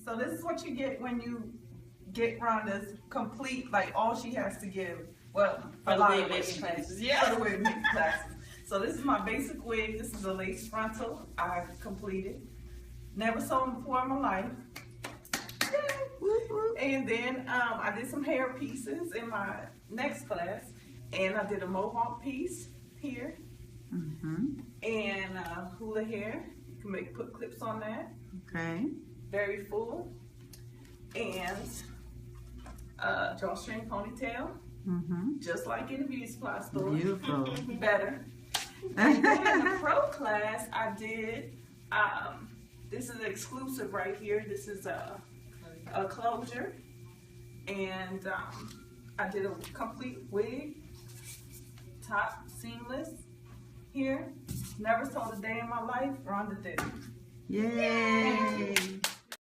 So this is what you get when you get Rhonda's complete, like all she has to give. Well, for the wig making classes, yeah. For the wig making classes. So this is my basic wig. This is a lace frontal I've completed. Never sewn them before in my life. And then I did some hair pieces in my next class. And I did a mohawk piece here. And hula hair. You can put clips on that. Okay. Very full. And drawstring ponytail. Just like in the beauty supply store. Beautiful. Better. And then in the pro class, I did, this is exclusive right here. This is a closure. And I did a complete wig, top seamless here. Never sold a day in my life. Rhonda did. Yay!